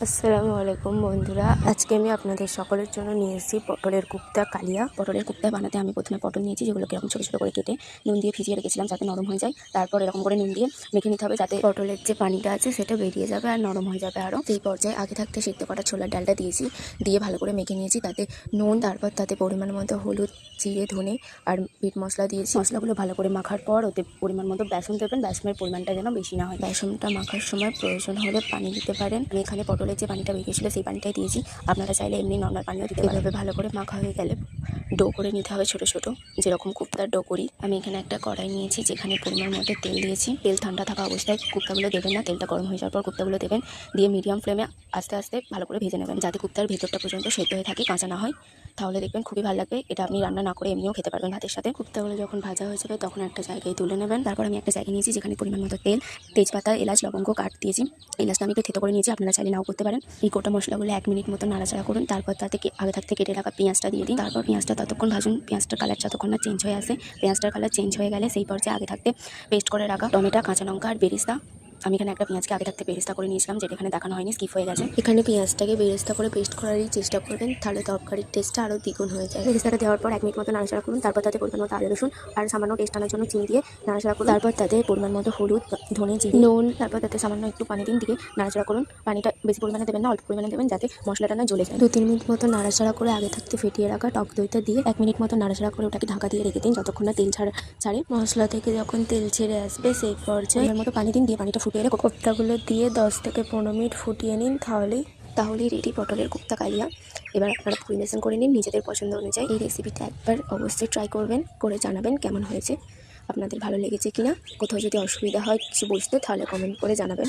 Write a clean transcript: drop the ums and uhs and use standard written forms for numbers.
আসসালামু আলাইকুম বন্ধুরা, আজকে আমি আপনাদের সকলের জন্য নিয়ে এসেছি পটলের কুপ্তা কালিয়া। পটলের কুপ্তা বানাতে আমি প্রথমে পটল নিয়েছি, যেগুলোকে এরকম ছোটো ছোটো করে কেটে নুন দিয়ে ভিজিয়ে রেখেছিলাম যাতে নরম হয়ে যায়। তারপর এরকম করে নুন দিয়ে মেখে নিতে হবে যাতে পটলের যে পানিটা আছে সেটা বেরিয়ে যাবে আর নরম হয়ে যাবে। আরও সেই পর্যায়ে আগে থাকতে সিদ্ধ করা ছোলার ডালটা দিয়েছি, দিয়ে ভালো করে মেখে নিয়েছি। তাতে নুন, তারপর তাতে পরিমাণ মতো হলুদ, জিরে, ধনে আর মিট মশলা দিয়েছি। মশলাগুলো ভালো করে মাখার পর ওতে পরিমাণ মতো বেসন দেবেন। বেসনের পরিমাণটা যেন বেশি না হয়। বেসনটা মাখার সময় প্রয়োজন হলে পানি দিতে পারেন। আমি এখানে পটলের যে পানিটা বেরিয়েছিল সেই পানিটাই দিয়েছি, আপনারা চাইলে এমনি নর্মাল পানিও দিতে পারেন। এভাবে ভালো করে মাখা হয়ে গেলে ডো করে নিতে হবে ছোটো ছোটো, যেরকম কুপ্তার ডো করি। আমি এখানে একটা কড়াই নিয়েছি, যেখানে পরিমাণ মতো তেল দিয়েছি। তেল ঠান্ডা থাকা অবস্থায় কুপ্তাগুলো দেবেন না, তেলটা গরম হয়ে যাওয়ার পর কুপ্তাগুলো দেবেন। দিয়ে মিডিয়াম ফ্লেমে আস্তে আস্তে ভালো করে ভেজে নেবেন, যাতে কুপ্তার ভেতরটা পর্যন্ত সেদ্ধ হয়ে থাকে, কাঁচা না হয়। তাহলে দেখবেন খুবই ভালো লাগবে। এটা আপনি রান্না না করে এমনিও খেতে পারবেন ভাতের সাথে। কুপ্তাগুলো যখন ভাজা হয়ে যাবে তখন একটা জায়গায় তুলে নেবেন। তারপর আমি একটা জায়গায় নিয়েছি যেখানে পরিমাণ মতো তেল, তেজপাতা, এলাচ, লবঙ্গ কাট দিয়েছি। এলাচটা আমি একটু থেতো করে নিয়েছি, আপনারা চাইলে নাও করতে পারেন। এই গোটা মশলাগুলো 1 মিনিট মতো নাড়াচাড়া করুন। তারপর তাতে আগে থাকতে কেটে রাখা পেঁয়াজটা দিয়ে দিন। তারপর পেঁয়াজটা ততক্ষণ ভাজুন, পেঁয়াজটার কালার যতক্ষণ না চেঞ্জ হয়ে আসে। পেঁয়াজটার কালার চেঞ্জ হয়ে গেলে সেই পর্যায়ে আগে থাকতে পেস্ট করে রাখা টমেটো, কাঁচা লঙ্কা আর বেরেস্তা। আমি এখানে একটা পেঁয়াজকে আগে থাকতে বেরেস্তা করে নিয়েছিলাম, যেটা এখানে দেখানো হয়নি, স্কিপ হয়ে গেছে। এখানে পেঁয়াজটাকে বেরেস্তা করে পেস্ট করারই চেষ্টা করবেন, তাহলে তরকারির টেস্টটা আরও দ্বিগুণ হয়ে যায়। বেরেস্তাটা দেওয়ার পর 1 মিনিট মতো নাড়াচাড়া করুন। তারপর তাতে পরিমাণ মতো আদা রসুন আর সামান্য টেস্ট আনার জন্য চিনি দিয়ে নাড়াচাড়া করুন। তারপর তাতে পরিমাণ মতো হলুদ, ধনে, জিরে, নুন, তারপর তাতে সামান্য একটু পানি দিন, দিয়ে নাড়াচাড়া করুন। পানিটা বেশি পরিমাণে দেবেন না, অল্প পরিমাণে দেবেন, যাতে মশলাটা না জ্বলে যায়। 2-3 মিনিট মতো নাড়াচাড়া করে আগে থাকতে ফেটিয়ে রাখা টক দইটা দিয়ে 1 মিনিট মতো নাড়াচাড়া করে ওটাকে ঢাকা দিয়ে রেখে দিন, যতক্ষণ না তেল ছাড়ে। মশলা থেকে যখন তেল ছেড়ে আসবে সেই পর্যায়ে মতো পানি দিন, দিয়ে পানিটা ফুটিয়ে এলে কোপ্তাগুলো দিয়ে 10 থেকে 15 মিনিট ফুটিয়ে নিন। তাহলেই রেডি পটলের কুপ্তা কালিয়া। এবার আপনারা পরিবেশন করে নিন নিজেদের পছন্দ অনুযায়ী। এই রেসিপিটা একবার অবশ্যই ট্রাই করবেন, করে জানাবেন কেমন হয়েছে, আপনাদের ভালো লেগেছে কিনা। কোথাও যদি অসুবিধা হয় কিছু বুঝতে, তাহলে কমেন্ট করে জানাবেন।